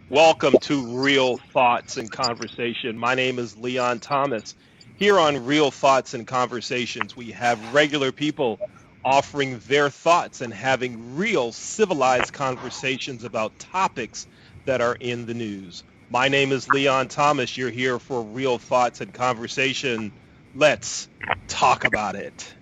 Welcome to Real Thoughts and Conversation. My name is Leon Thomas. Here on Real Thoughts and Conversations, we have regular people offering their thoughts and having real civilized conversations about topics that are in the news. My name is Leon Thomas. You're here for Real Thoughts and Conversation. Let's talk about it.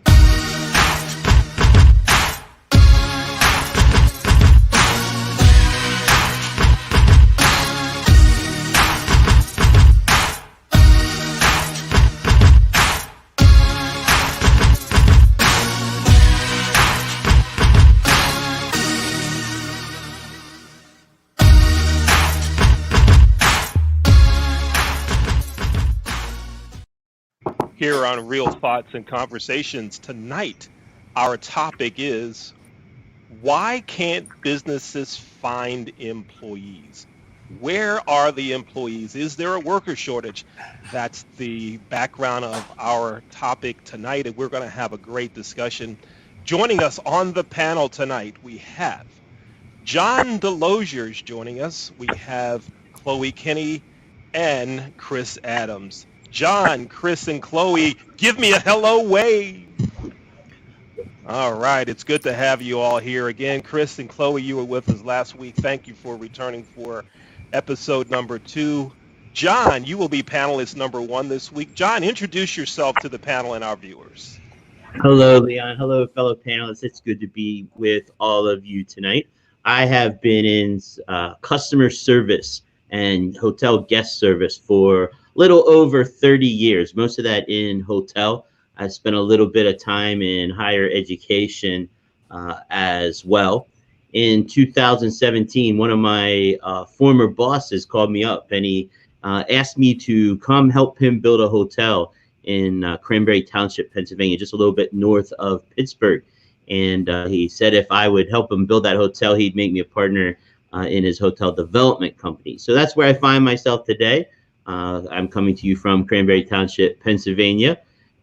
Here on Real Thoughts and Conversations tonight, our topic is why can't businesses find employees? Where are the employees? Is there a worker shortage? That's the background of our topic tonight, and we're going to have a great discussion. Joining us on the panel tonight, we have John Delosiers joining us. We have Chloe Kinney and Chris Adams. John, Chris, and Chloe, give me a hello wave. All right, it's good to have you all here again. Chris and Chloe, you were with us last week. Thank you for returning for episode number 2. John, you will be panelist number 1 this week. John, introduce yourself to the panel and our viewers. Hello, Leon. Hello, fellow panelists. It's good to be with all of you tonight. I have been in customer service and hotel guest service for a little over 30 years, most of that in hotel. I spent a little bit of time in higher education as well. In 2017, one of my former bosses called me up and he asked me to come help him build a hotel in Cranberry Township, Pennsylvania, just a little bit north of Pittsburgh. And he said if I would help him build that hotel, he'd make me a partner in his hotel development company. So that's where I find myself today. I'm coming to you from Cranberry Township, Pennsylvania,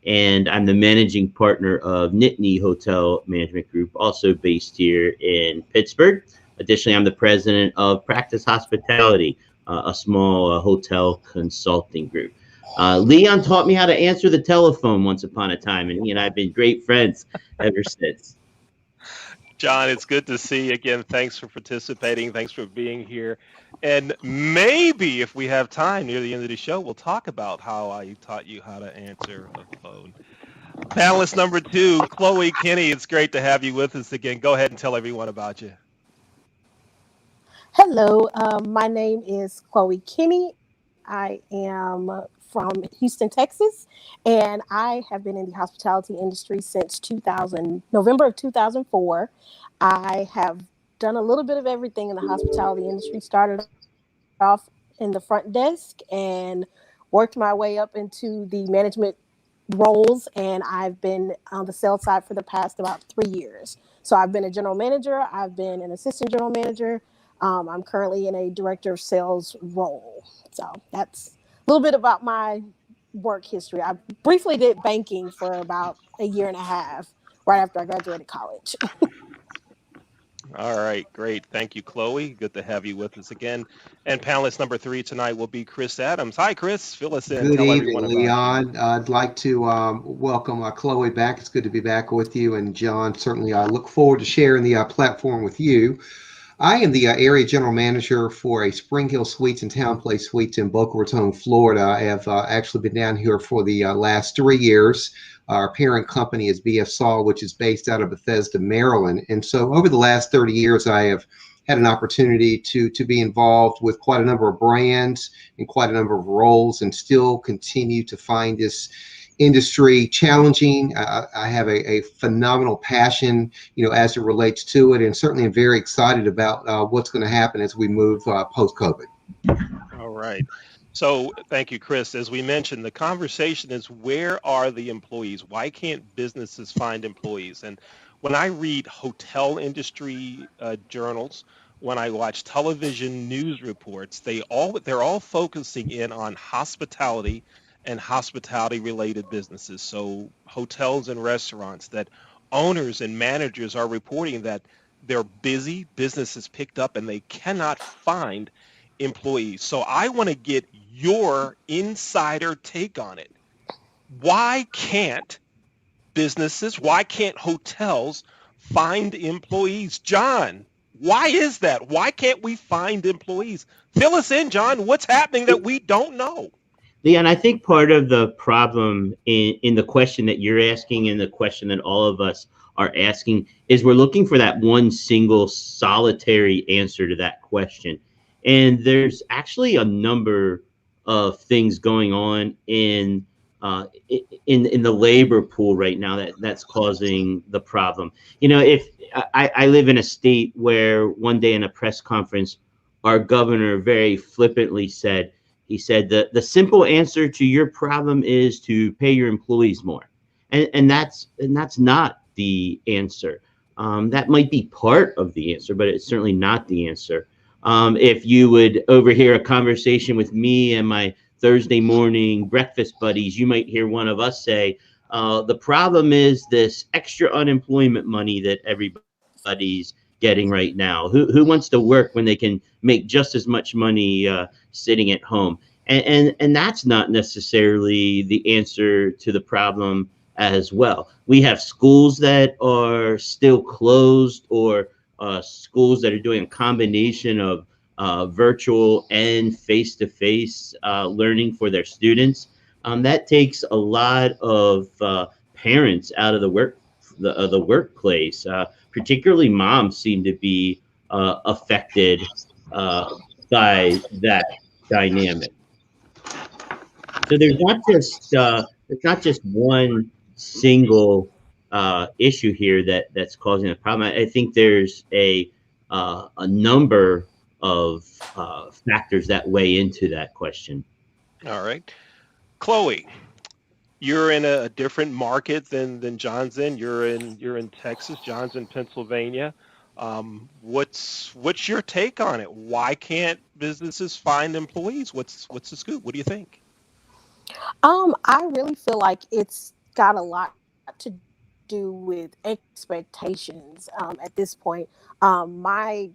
and I'm the managing partner of Nittany Hotel Management Group, also based here in Pittsburgh. Additionally, I'm the president of Practice Hospitality, a small hotel consulting group. Leon taught me how to answer the telephone once upon a time, and he and I have been great friends ever since. John, it's good to see you again. Thanks for participating. Thanks for being here. And maybe if we have time near the end of the show, we'll talk about how I taught you how to answer a phone. Panelist number 2, Chloe Kinney, it's great to have you with us again. Go ahead and tell everyone about you. Hello, my name is Chloe Kinney. I am from Houston, Texas, and I have been in the hospitality industry since November of 2004. I have done a little bit of everything in the hospitality industry. Started off in the front desk and worked my way up into the management roles, and I've been on the sales side for the past about 3 years. So I've been a general manager, I've been an assistant general manager. I'm currently in a director of sales role. So that's a little bit about my work history. I briefly did banking for about a year and a half right after I graduated college. All right, great. Thank you, Chloe. Good to have you with us again. And panelist number 3 tonight will be Chris Adams. Hi, Chris. Fill us in. Good Tell everyone evening, about you. Leon. I'd like to welcome Chloe back. It's good to be back with you. And John, certainly I look forward to sharing the platform with you. I am the area general manager for a Spring Hill Suites and Town Place Suites in Boca Raton, Florida. I have actually been down here for the last 3 years. Our parent company is BF Saul, which is based out of Bethesda, Maryland. And so over the last 30 years, I have had an opportunity to be involved with quite a number of brands and quite a number of roles and still continue to find this industry challenging. I have a phenomenal passion, as it relates to it, and certainly I'm very excited about what's going to happen as we move post-COVID. All right. So thank you, Chris. As we mentioned, the conversation is where are the employees? Why can't businesses find employees? And when I read hotel industry journals, when I watch television news reports, they're all focusing in on hospitality and hospitality related businesses. So hotels and restaurants that owners and managers are reporting that they're busy, business is picked up, and they cannot find employees. So I want to get your insider take on it. Why can't businesses, why can't hotels find employees? John, why is that? Why can't we find employees? Fill us in, John. What's happening that we don't know? Leon, I think part of the problem in the question that you're asking and the question that all of us are asking is we're looking for that one single solitary answer to that question. And there's actually a number of things going on in the labor pool right now that's causing the problem. You know, if I live in a state where one day in a press conference, our governor very flippantly said, he said that the simple answer to your problem is to pay your employees more. And that's not the answer. That might be part of the answer, but it's certainly not the answer. If you would overhear a conversation with me and my Thursday morning breakfast buddies, you might hear one of us say, the problem is this extra unemployment money that everybody's getting right now. Who wants to work when they can make just as much money sitting at home? And that's not necessarily the answer to the problem as well. We have schools that are still closed, or schools that are doing a combination of virtual and face-to-face learning for their students. That takes a lot of parents out of the workplace. Particularly moms seem to be affected by that dynamic. So there's not just one single issue here that's causing a problem. I think there's a number of factors that weigh into that question. All right. Chloe, you're in a different market than John's in. You're in Texas. John's in Pennsylvania. What's your take on it? Why can't businesses find employees? What's the scoop? What do you think? I really feel like it's got a lot to do with expectations at this point. My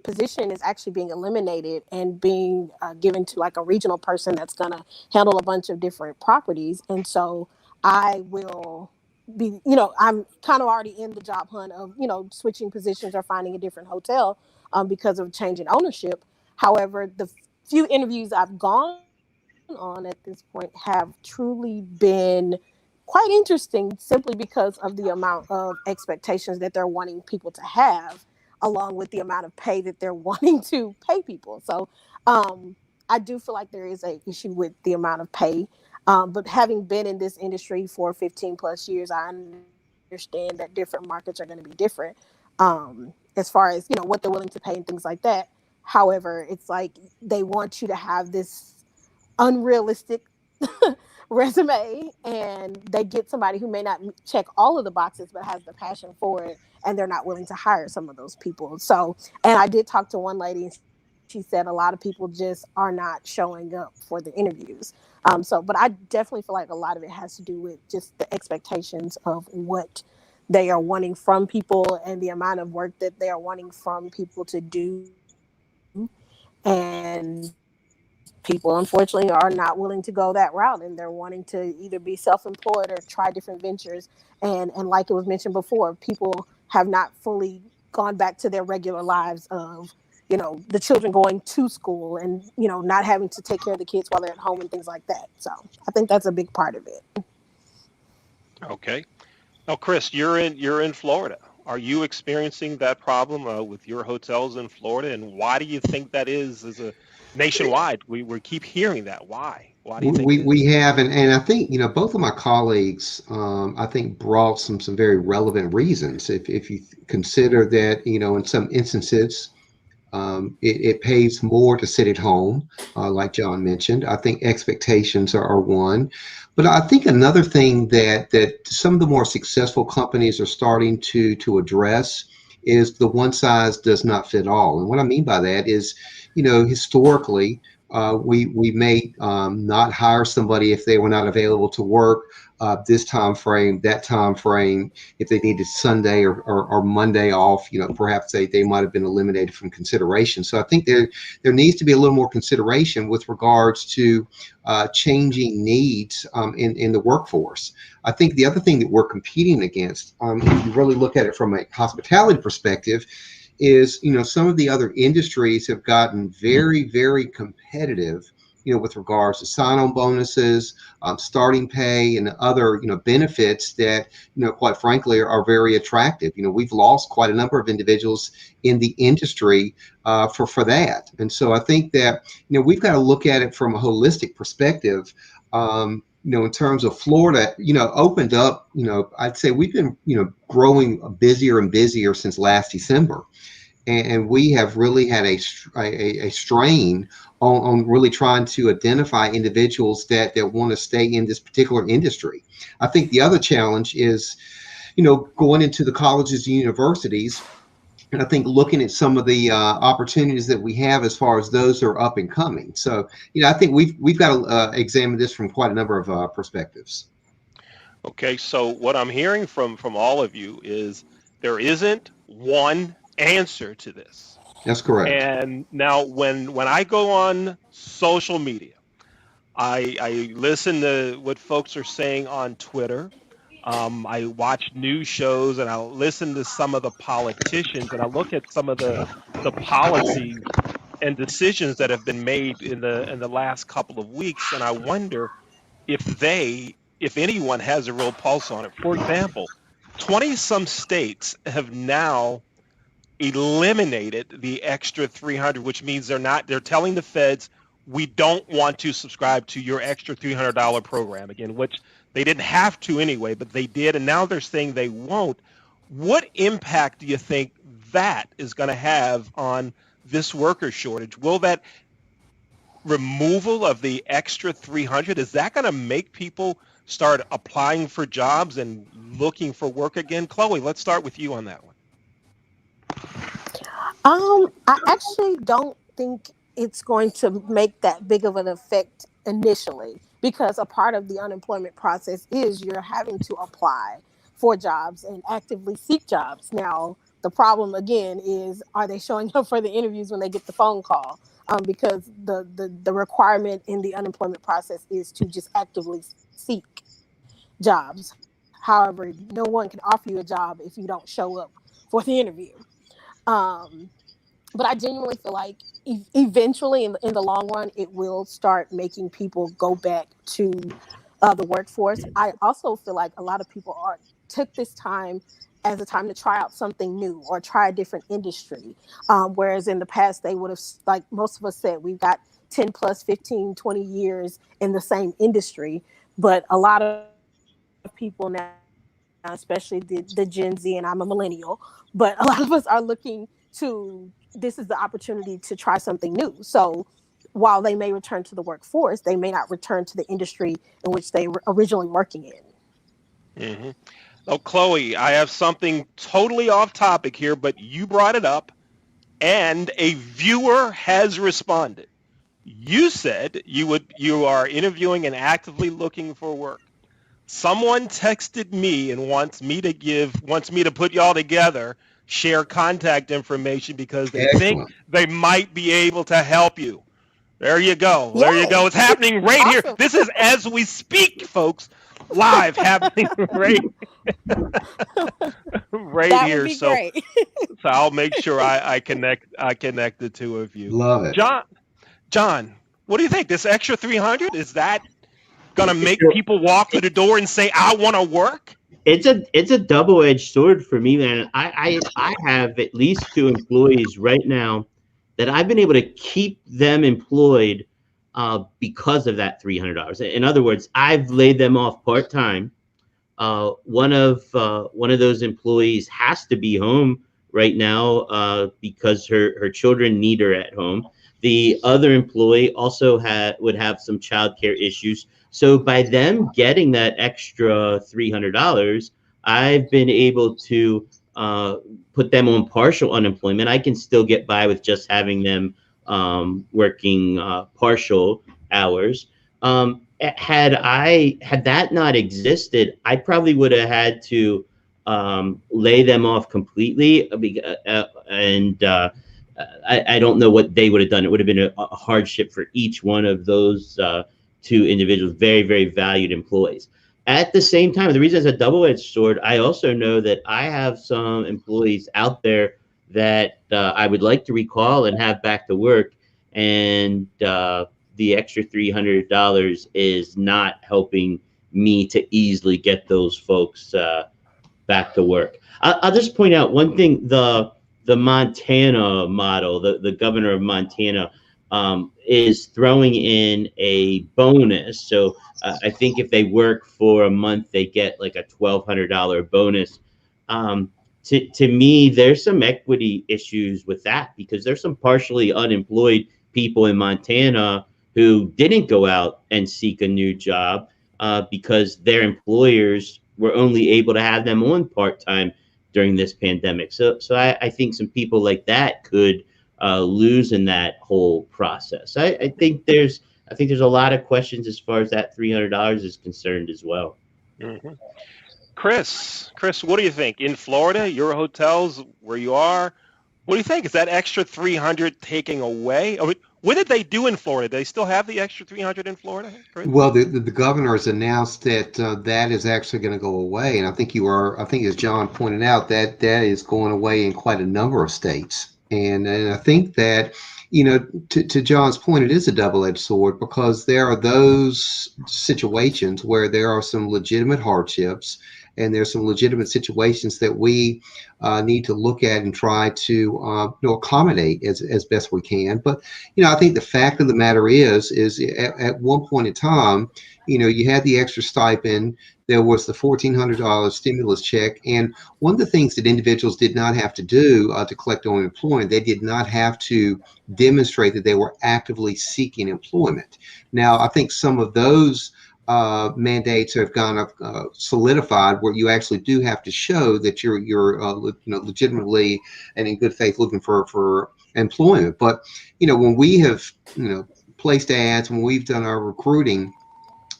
position is actually being eliminated and being given to like a regional person that's going to handle a bunch of different properties. And so I will be, I'm kind of already in the job hunt of, switching positions or finding a different hotel because of change in ownership. However, the few interviews I've gone on at this point have truly been quite interesting, simply because of the amount of expectations that they're wanting people to have, along with the amount of pay that they're wanting to pay people. So I do feel like there is an issue with the amount of pay. But having been in this industry for 15 plus years, I understand that different markets are going to be different as far as, what they're willing to pay and things like that. However, it's like they want you to have this unrealistic resume, and they get somebody who may not check all of the boxes but has the passion for it, and they're not willing to hire some of those people. So, and I did talk to one lady, and she said a lot of people just are not showing up for the interviews. But I definitely feel like a lot of it has to do with just the expectations of what they are wanting from people and the amount of work that they are wanting from people to do. And people, unfortunately, are not willing to go that route, and they're wanting to either be self-employed or try different ventures. And like it was mentioned before, people have not fully gone back to their regular lives of, the children going to school and, not having to take care of the kids while they're at home and things like that. So I think that's a big part of it. Okay. Now, Chris, you're in Florida. Are you experiencing that problem with your hotels in Florida? And why do you think that is as a nationwide? We keep hearing that. Why? Why do you think we have, and I think, both of my colleagues, I think brought some very relevant reasons. If you consider that, in some instances, it pays more to sit at home, like John mentioned. I think expectations are one. But I think another thing that some of the more successful companies are starting to address is the one size does not fit all. And what I mean by that is, historically, we may not hire somebody if they were not available to work this time frame, that time frame. If they needed Sunday or Monday off, perhaps they might have been eliminated from consideration. So I think there needs to be a little more consideration with regards to changing needs in the workforce. I think the other thing that we're competing against, if you really look at it from a hospitality perspective, is some of the other industries have gotten very, very competitive, with regards to sign-on bonuses, starting pay, and other benefits that quite frankly are very attractive. We've lost quite a number of individuals in the industry for that, and so I think that we've got to look at it from a holistic perspective. In terms of Florida, opened up, I'd say we've been, growing busier and busier since last December. And we have really had a strain on really trying to identify individuals that want to stay in this particular industry. I think the other challenge is, going into the colleges and universities, and I think looking at some of the opportunities that we have as far as those that are up and coming. So, I think we've got to examine this from quite a number of perspectives. Okay, so what I'm hearing from all of you is there isn't one answer to this. That's correct. And now when I go on social media, I listen to what folks are saying on Twitter. I watch news shows and I'll listen to some of the politicians and I look at some of the policies and decisions that have been made in the last couple of weeks, and I wonder if anyone has a real pulse on it. For example, 20 some states have now eliminated the extra 300, which means they're telling the feds, we don't want to subscribe to your extra $300 program again, which they didn't have to anyway, but they did, and now they're saying they won't. What impact do you think that is going to have on this worker shortage? Will that removal of the extra 300, is that going to make people start applying for jobs and looking for work again? Chloe, let's start with you on that one. I actually don't think it's going to make that big of an effect initially, because a part of the unemployment process is you're having to apply for jobs and actively seek jobs. Now, the problem again is, are they showing up for the interviews when they get the phone call? Because the requirement in the unemployment process is to just actively seek jobs. However, no one can offer you a job if you don't show up for the interview. But I genuinely feel like eventually in the long run, it will start making people go back to the workforce. I also feel like a lot of people took this time as a time to try out something new or try a different industry. Whereas in the past, they would have, like most of us said, we've got 10 plus 15, 20 years in the same industry. But a lot of people now, especially the Gen Z, and I'm a millennial, but a lot of us are looking to, this is the opportunity to try something new. So while they may return to the workforce, they may not return to the industry in which they were originally working in. Mm-hmm. Oh, Chloe, I have something totally off topic here, but you brought it up and a viewer has responded. You said you are interviewing and actively looking for work. Someone texted me and wants me to put y'all together, share contact information because they think they might be able to help you. There you go. Yay. There you go. It's happening right here. This is as we speak, folks. Live happening right that here. Would be great. So I'll make sure I connect the two of you. Love it. John, what do you think? This extra 300, is that gonna make people walk through the door and say, I want to work? It's a double-edged sword for me, man. I have at least 2 employees right now that I've been able to keep them employed because of that $300. In other words, I've laid them off part-time. One of those employees has to be home right now because her children need her at home. The other employee also would have some childcare issues. So by them getting that extra $300, I've been able to put them on partial unemployment. I can still get by with just having them working partial hours. had that not existed, I probably would have had to lay them off completely, and I don't know what they would have done. It would have been a hardship for each one of those two individuals, very, very valued employees. At the same time, the reason it's a double-edged sword, I also know that I have some employees out there that I would like to recall and have back to work, and the extra $300 is not helping me to easily get those folks back to work. I'll just point out one thing: the Montana model, the governor of Montana is throwing in a bonus. So I think if they work for a month, they get like a $1,200 bonus. To me, there's some equity issues with that, because there's some partially unemployed people in Montana who didn't go out and seek a new job because their employers were only able to have them on part-time during this pandemic. So I think some people like that could lose in that whole process. I think there's a lot of questions as far as that $300 is concerned as well. Mm-hmm. Chris, what do you think? In Florida, your hotels where you are, what do you think? Is that extra $300 taking away? What did they do in Florida? Do they still have the extra $300 in Florida, Chris? Well, the governor has announced that that is actually going to go away, and I think as John pointed out, that is going away in quite a number of states, and I think that, to John's point, it is a double-edged sword, because there are those situations where there are some legitimate hardships, and there's some legitimate situations that we need to look at and try to accommodate as best we can. But I think the fact of the matter is at one point in time, you had the extra stipend. There was the $1,400 stimulus check, and one of the things that individuals did not have to do to collect unemployment, they did not have to demonstrate that they were actively seeking employment. Now, I think some of those mandates have gone up, solidified, where you actually do have to show that you're legitimately and in good faith looking for employment. But when we have placed ads, when we've done our recruiting,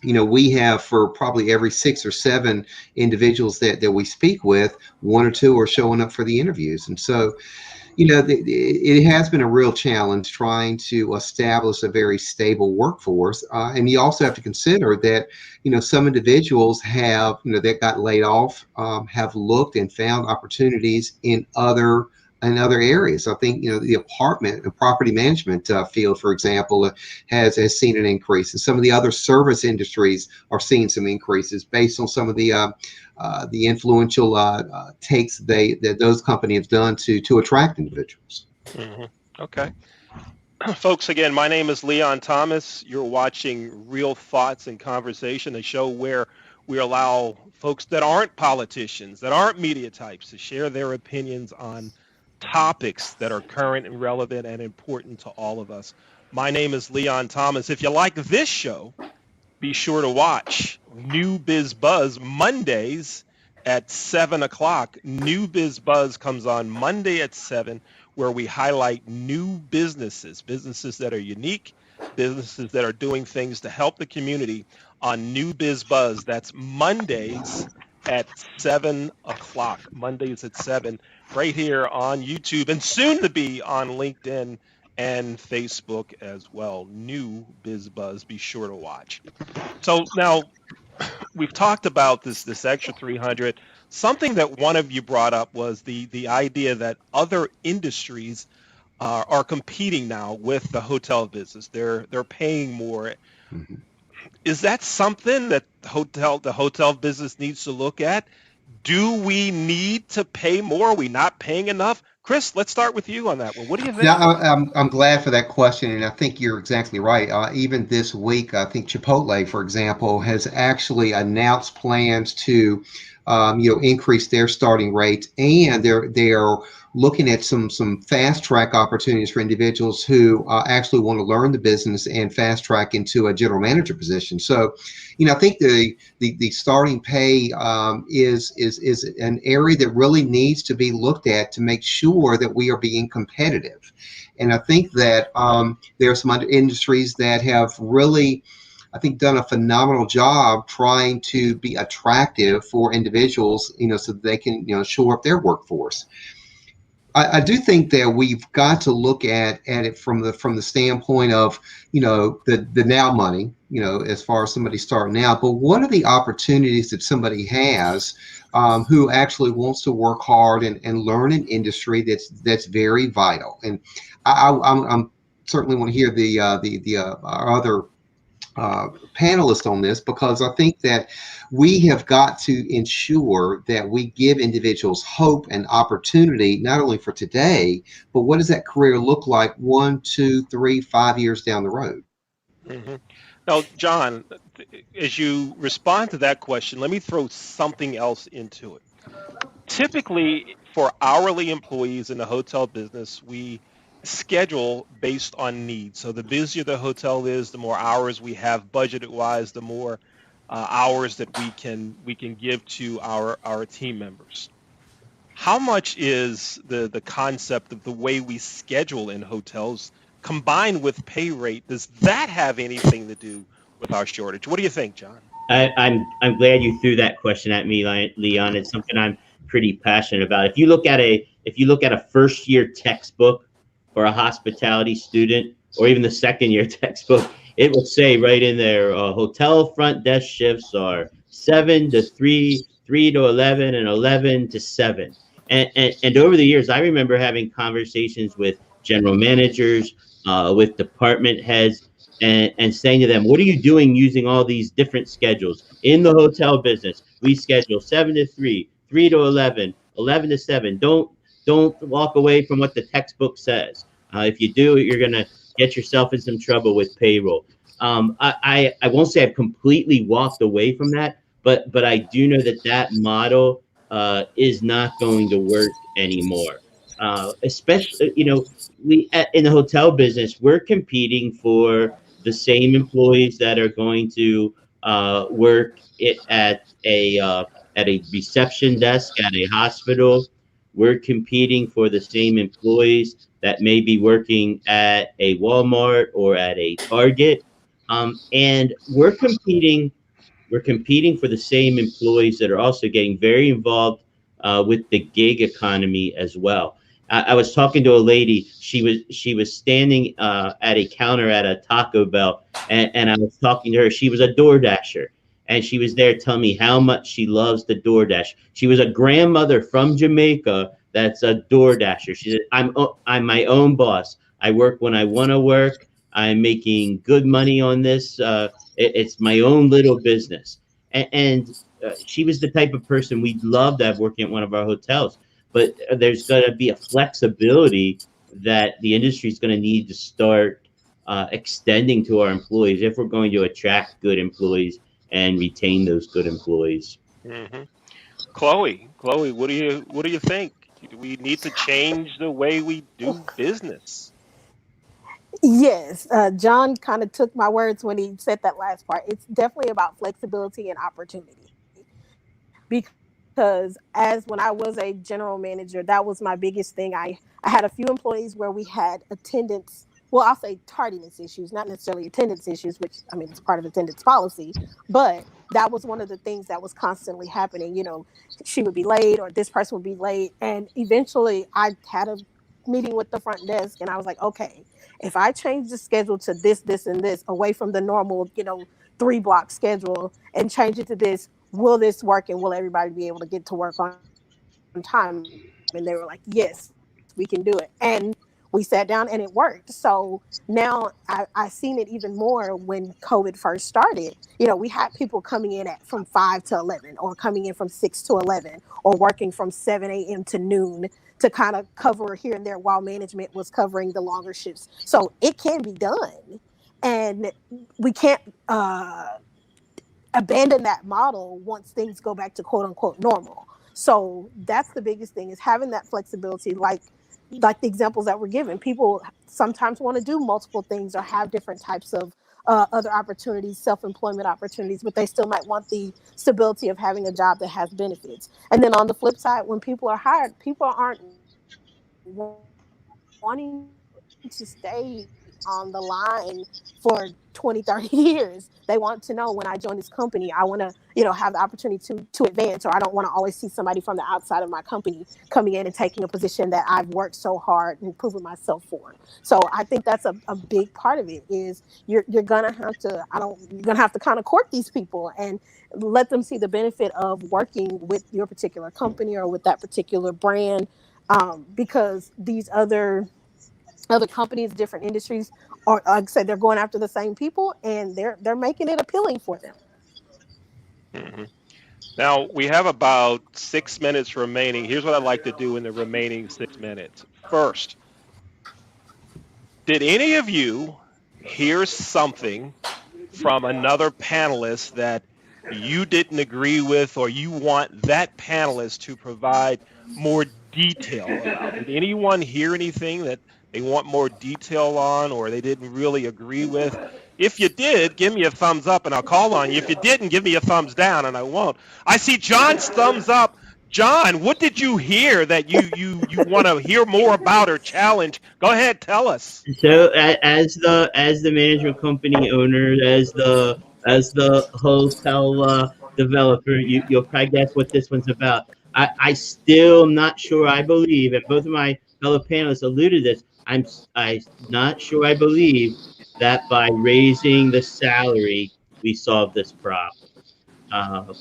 we have, for probably every 6 or 7 individuals that we speak with, 1 or 2 are showing up for the interviews. And so it has been a real challenge trying to establish a very stable workforce. And you also have to consider that, some individuals have, that got laid off, have looked and found opportunities in other areas. I think, the apartment and property management field, for example, has seen an increase. And some of the other service industries are seeing some increases based on some of the influential takes that those companies have done to attract individuals. Mm-hmm. Okay. Folks, again, my name is Leon Thomas. You're watching Real Thoughts and Conversation, a show where we allow folks that aren't politicians, that aren't media types, to share their opinions on topics that are current and relevant and important to all of us. My name is Leon Thomas. If you like this show, be sure to watch New Biz Buzz Mondays at 7 o'clock. New Biz Buzz comes on Monday at 7, where we highlight new businesses that are unique, businesses that are doing things to help the community on New Biz Buzz. That's Mondays at 7 o'clock. Mondays at 7, right here on YouTube, and soon to be on LinkedIn and Facebook as well. New Biz Buzz. Be sure to watch. So now we've talked about this extra 300. Something that one of you brought up was the idea that other industries are competing now with the hotel business. They're paying more. Mm-hmm. Is that something that the hotel business needs to look at? Do we need to pay more? Are we not paying enough? Chris, let's start with you on that one. What do you think? Yeah, I'm glad for that question, and I think you're exactly right. Even this week, I think Chipotle, for example, has actually announced plans to, increase their starting rates, and they're looking at some fast track opportunities for individuals who actually want to learn the business and fast track into a general manager position. So, I think the starting pay is an area that really needs to be looked at to make sure that we are being competitive. And I think that there are some other industries that have really I think, done a phenomenal job trying to be attractive for individuals, so that they can, shore up their workforce. I do think that we've got to look at it from the standpoint of, the now money, as far as somebody starting out. But what are the opportunities that somebody has, who actually wants to work hard and learn an industry that's very vital? And I'm certainly want to hear our other panelists on this, because I think that we have got to ensure that we give individuals hope and opportunity, not only for today, but what does that career look like 1, 2, 3, 5 years down the road? Hmm. Now, John, as you respond to that question, let me throw something else into it. Typically, for hourly employees in the hotel business, we schedule based on needs. So the busier the hotel is, the more hours we have budgeted wise, the more hours that we can give to our team members. How much is the concept of the way we schedule in hotels combined with pay rate? Does that have anything to do with our shortage? What do you think, John? I'm glad you threw that question at me, Leon. It's something I'm pretty passionate about. If you look at a first year textbook for a hospitality student, or even the second year textbook, it will say right in there, hotel front desk shifts are 7 to 3, 3 to 11, and 11 to 7. And over the years, I remember having conversations with general managers, with department heads, and saying to them, what are you doing using all these different schedules? In the hotel business, we schedule 7 to 3, 3 to 11, 11 to 7. Don't walk away from what the textbook says. If you do, you're going to get yourself in some trouble with payroll. I won't say I've completely walked away from that, but I do know that model is not going to work anymore. Especially, in the hotel business, we're competing for the same employees that are going to work at a reception desk at a hospital. We're competing for the same employees that may be working at a Walmart or at a Target, and we're competing for the same employees that are also getting very involved with the gig economy as well. I was talking to a lady. She was standing at a counter at a Taco Bell, and I was talking to her. She was a Door Dasher, and she was there telling me how much she loves the DoorDash. She was a grandmother from Jamaica that's a Door Dasher. She said, I'm my own boss. I work when I want to work. I'm making good money on this. It's my own little business. And she was the type of person we'd love to have working at one of our hotels. But there's going to be a flexibility that the industry is going to need to start extending to our employees if we're going to attract good employees and retain those good employees. Hmm. Chloe, what do you think? Do we need to change the way we do business? Yes, John kind of took my words when he said that last part. It's definitely about flexibility and opportunity. Because as when I was a general manager, that was my biggest thing. I had a few employees where we had attendance, well, I'll say tardiness issues, not necessarily attendance issues, which I mean, it's part of attendance policy, but that was one of the things that was constantly happening. She would be late or this person would be late. And eventually I had a meeting with the front desk and I was like, okay, if I change the schedule to this, and this away from the normal, 3-block schedule and change it to this, will this work and will everybody be able to get to work on time? And they were like, yes, we can do it. And we sat down and it worked. So now I seen it even more when COVID first started. We had people coming in from 5 to 11 or coming in from 6 to 11 or working from 7 a.m. to noon to kind of cover here and there while management was covering the longer shifts. So it can be done. And we can't abandon that model once things go back to quote unquote normal. So that's the biggest thing, is having that flexibility, like the examples that were given. People sometimes want to do multiple things or have different types of other opportunities, self-employment opportunities, but they still might want the stability of having a job that has benefits. And then on the flip side, when people are hired, people aren't wanting to stay on the line for 20, 30 years. They want to know when I join this company, I want to, have the opportunity to advance, or I don't want to always see somebody from the outside of my company coming in and taking a position that I've worked so hard and proven myself for. So I think that's a big part of it is you're gonna have to, you're gonna have to kind of court these people and let them see the benefit of working with your particular company or with that particular brand, because these other companies, different industries, are, like I said, they're going after the same people, and they're making it appealing for them. Mhm. Now, we have about 6 minutes remaining. Here's what I'd like to do in the remaining 6 minutes. First, did any of you hear something from another panelist that you didn't agree with, or you want that panelist to provide more detail about? Did anyone hear anything that they want more detail on, or they didn't really agree with? If you did, give me a thumbs up and I'll call on you. If you didn't, give me a thumbs down and I won't. I see John's thumbs up. John, what did you hear that you want to hear more about or challenge? Go ahead, tell us. So as the management company owner, as the hotel developer, you'll probably guess what this one's about. I still not sure. I believe, and both of my fellow panelists alluded to this. I not sure. I believe that by raising the salary, we solve this problem. Uh,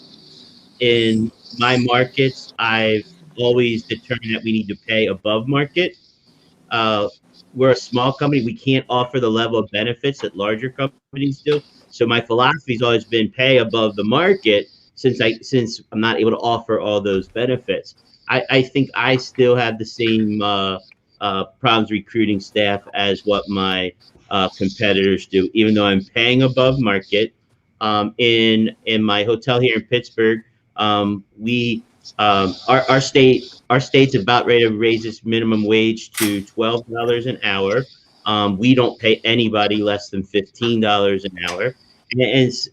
in my markets, I've always determined that we need to pay above market. Uh, we're a small company. We can't offer the level of benefits that larger companies do. So my philosophy has always been pay above the market since I'm not able to offer all those benefits. I think I still have the same problems recruiting staff as what my competitors do, even though I'm paying above market. In my hotel here in Pittsburgh, we our state's about ready to raise its minimum wage to $12 an hour. We don't pay anybody less than $15 an hour,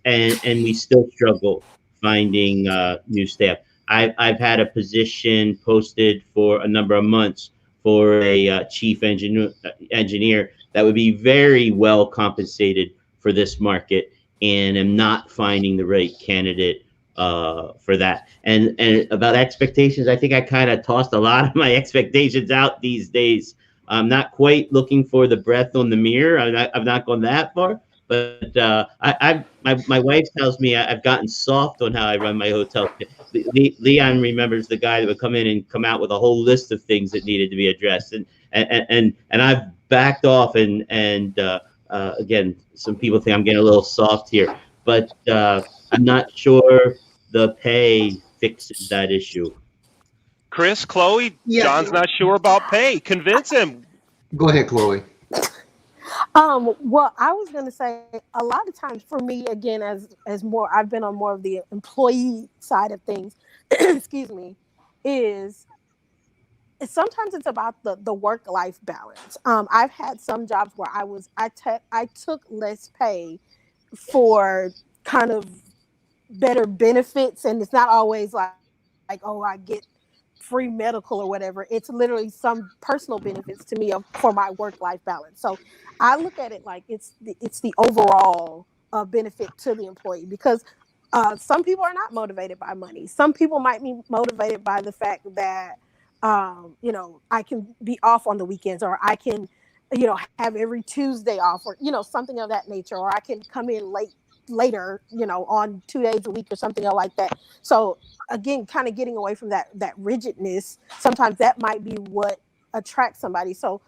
and we still struggle finding new staff. I've had a position posted for a number of months for a chief engineer that would be very well compensated for this market, and am not finding the right candidate for that. And about expectations, I think I kind of tossed a lot of my expectations out these days. I'm not quite looking for the breath on the mirror. I've not gone that far, but my wife tells me I've gotten soft on how I run my hotel. Leon remembers the guy that would come in and come out with a whole list of things that needed to be addressed, and I've backed off and again, some people think I'm getting a little soft here, but I'm not sure the pay fixes that issue. Chris, Chloe, Yeah. John's not sure about pay. Convince him. Go ahead, Chloe. Well, I was gonna say a lot of times for me, again, as more, I've been on more of the employee side of things. Excuse me, is sometimes it's about the work-life balance. I've had some jobs where I took less pay for kind of better benefits, and it's not always like oh, I get free medical or whatever. It's literally some personal benefits to me for my work-life balance. So I look at it like it's the overall benefit to the employee, because some people are not motivated by money. Some people might be motivated by the fact that I can be off on the weekends, or I can have every Tuesday off, or something of that nature, or I can come in later on 2 days a week or something like that. So again, kind of getting away from that rigidness, sometimes that might be what attracts somebody. So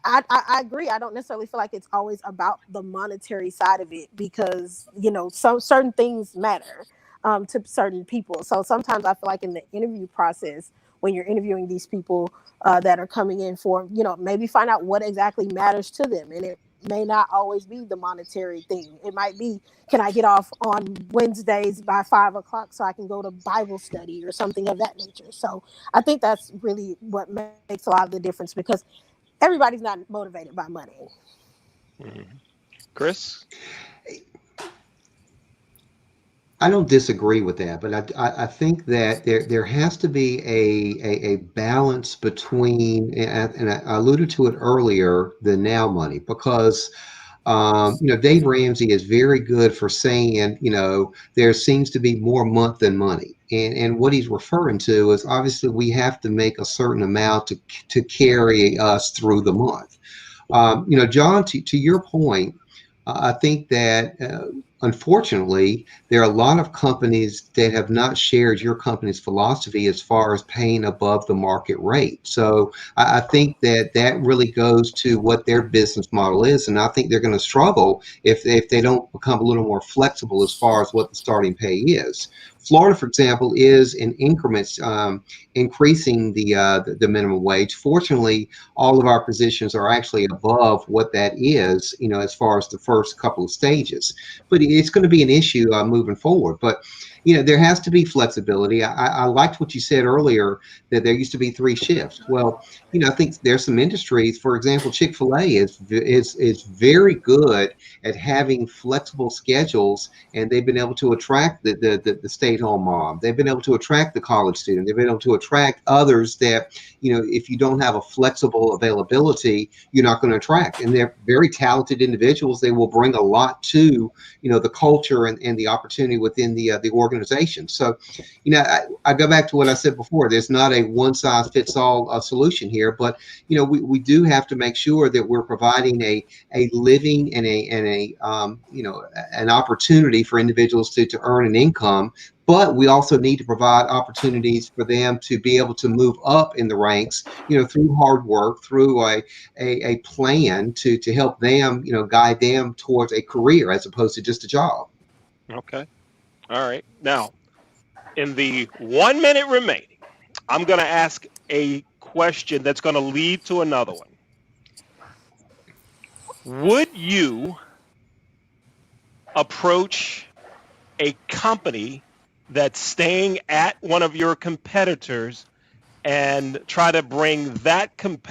I agree. I don't necessarily feel like it's always about the monetary side of it, because some certain things matter to certain people. So sometimes I feel like in the interview process, when you're interviewing these people that are coming in for, maybe find out what exactly matters to them. And it may not always be the monetary thing. It might be, can I get off on Wednesdays by 5 o'clock so I can go to Bible study or something of that nature. So I think that's really what makes a lot of the difference, because everybody's not motivated by money. Mm-hmm. Chris? I don't disagree with that, but I think that there has to be a balance between, and I alluded to it earlier, the now money, because Dave Ramsey is very good for saying, there seems to be more month than money. And what he's referring to is obviously we have to make a certain amount to carry us through the month. John, to your point, I think that unfortunately, there are a lot of companies that have not shared your company's philosophy as far as paying above the market rate. So I think that really goes to what their business model is. And I think they're going to struggle if they don't become a little more flexible as far as what the starting pay is. Florida, for example, is in increments increasing the minimum wage. Fortunately, all of our positions are actually above what that is, as far as the first couple of stages. But it's going to be an issue moving forward. But there has to be flexibility. I liked what you said earlier, that there used to be 3 shifts. Well, I think there's some industries, for example, Chick-fil-A is very good at having flexible schedules, and they've been able to attract the stay-at-home mom. They've been able to attract the college student. They've been able to attract others that, if you don't have a flexible availability, you're not going to attract. And they're very talented individuals. They will bring a lot to, the culture and the opportunity within the organization. So, I go back to what I said before. There's not a one-size-fits-all solution here, but we do have to make sure that we're providing a living and an opportunity for individuals to earn an income. But we also need to provide opportunities for them to be able to move up in the ranks, through hard work, through a plan to help them, guide them towards a career as opposed to just a job. Okay. All right. Now, in the 1 minute remaining, I'm going to ask a question that's going to lead to another one. Would you approach a company that's staying at one of your competitors and try to bring that company's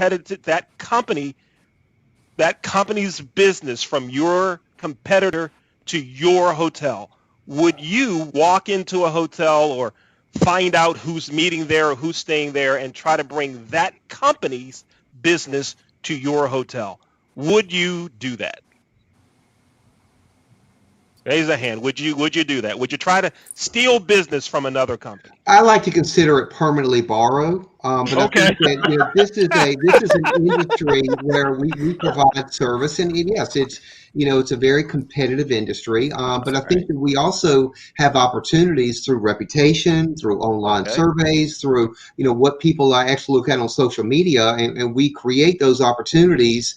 business from your competitor to your hotel? Would you walk into a hotel or find out who's meeting there or who's staying there and try to bring that company's business to your hotel? Would you do that? Raise a hand. Would you do that? Would you try to steal business from another company? I like to consider it permanently borrowed. But okay. I think that this is an industry where we provide service, and yes, it's a very competitive industry. But I think that we also have opportunities through reputation, through online surveys, through what people actually look at on social media, and we create those opportunities.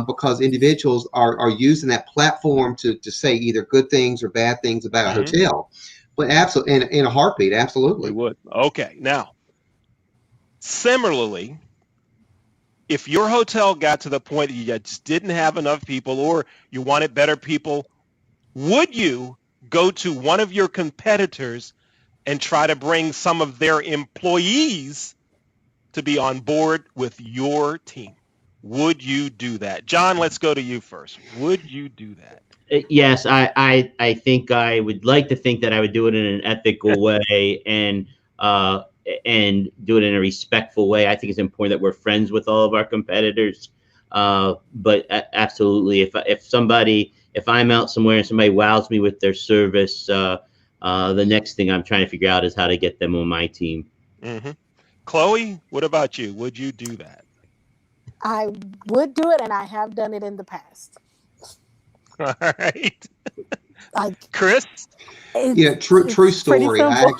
Because individuals are using that platform to say either good things or bad things about a hotel. But absolutely, in a heartbeat, absolutely. We would. Okay. Now, similarly, if your hotel got to the point that you just didn't have enough people or you wanted better people, would you go to one of your competitors and try to bring some of their employees to be on board with your team? Would you do that? John, let's go to you first. Would you do that? Yes, I think I would like to think that I would do it in an ethical way and do it in a respectful way. I think it's important that we're friends with all of our competitors. But absolutely, if I'm out somewhere and somebody wows me with their service, the next thing I'm trying to figure out is how to get them on my team. Mm-hmm. Chloe, what about you? Would you do that? I would do it, and I have done it in the past. All right. Chris? True story. I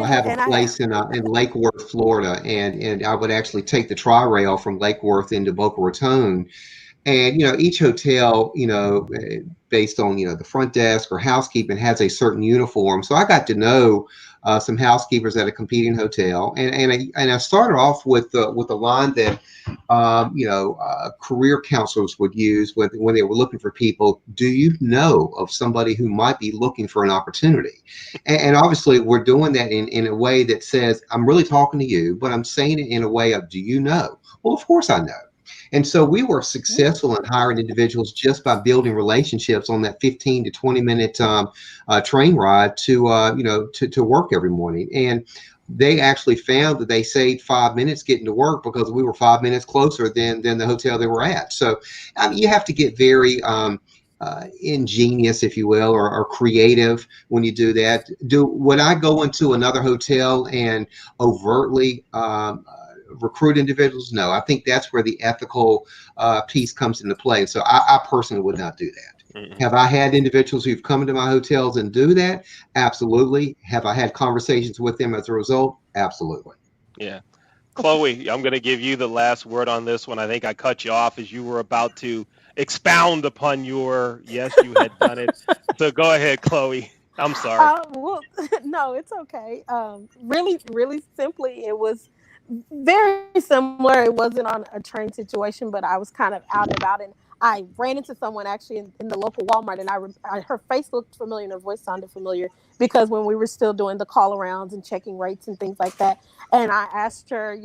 have a place in Lake Worth, Florida, and I would actually take the Tri-Rail from Lake Worth into Boca Raton. And, each hotel, based on, the front desk or housekeeping has a certain uniform. So I got to know some housekeepers at a competing hotel. And I started off with the line that, career counselors would use when they were looking for people. Do you know of somebody who might be looking for an opportunity? And obviously we're doing that in a way that says, I'm really talking to you, but I'm saying it in a way of, do you know? Well, of course I know. And so we were successful in hiring individuals just by building relationships on that 15 to 20 minute train ride to to work every morning. And they actually found that they saved 5 minutes getting to work because we were 5 minutes closer than the hotel they were at. So you have to get very ingenious, if you will, or creative when you do that. Would I go into another hotel and overtly recruit individuals? No, I think that's where the ethical piece comes into play. So I personally would not do that. Mm-hmm. Have I had individuals who've come into my hotels and do that? Absolutely. Have I had conversations with them as a result? Absolutely. Yeah. Chloe, I'm going to give you the last word on this one. I think I cut you off as you were about to expound upon yes, you had done it. So go ahead, Chloe. I'm sorry. Well, no, it's okay. Really, really simply, it was very similar. It wasn't on a train situation, but I was kind of out and about, and I ran into someone actually in the local Walmart, and her face looked familiar and her voice sounded familiar because when we were still doing the call arounds and checking rates and things like that, and I asked her,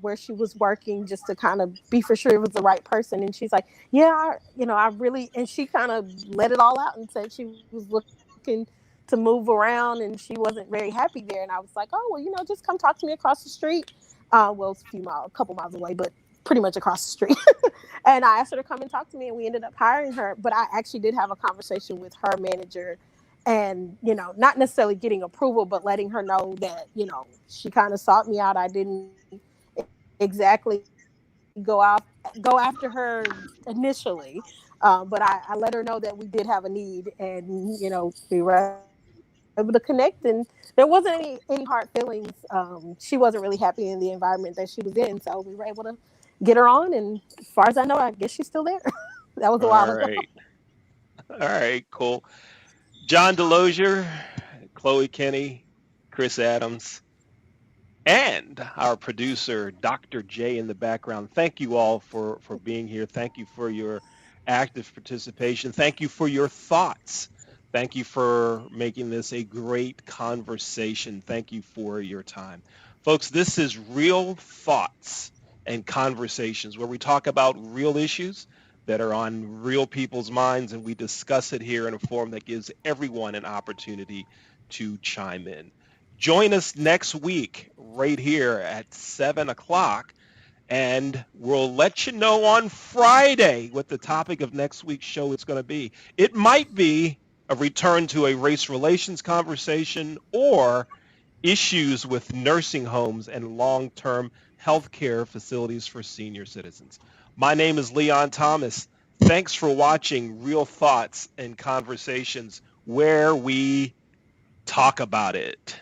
where she was working just to kind of be for sure it was the right person, and she's like, yeah, I really, and she kind of let it all out and said she was looking to move around and she wasn't very happy there, and I was like, oh, well, just come talk to me across the street. Well, it's a couple miles away, but pretty much across the street. And I asked her to come and talk to me, and we ended up hiring her. But I actually did have a conversation with her manager and, not necessarily getting approval, but letting her know that, she kind of sought me out. I didn't exactly go after her initially. But I let her know that we did have a need, and, we were able to connect, and there wasn't any hard feelings. She wasn't really happy in the environment that she was in, so we were able to get her on, and as far as I know, I guess she's still there. That was a while ago. All right, cool. John Delosier, Chloe Kinney, Chris Adams, and our producer, Dr. J in the background. Thank you all for being here. Thank you for your active participation. Thank you for your thoughts. Thank you for making this a great conversation. Thank you for your time. Folks, this is Real Thoughts and Conversations, where we talk about real issues that are on real people's minds, and we discuss it here in a forum that gives everyone an opportunity to chime in. Join us next week right here at 7 o'clock, and we'll let you know on Friday what the topic of next week's show is going to be. It might be a return to a race relations conversation or issues with nursing homes and long-term healthcare facilities for senior citizens. My name is Leon Thomas. Thanks for watching Real Thoughts and Conversations, where we talk about it.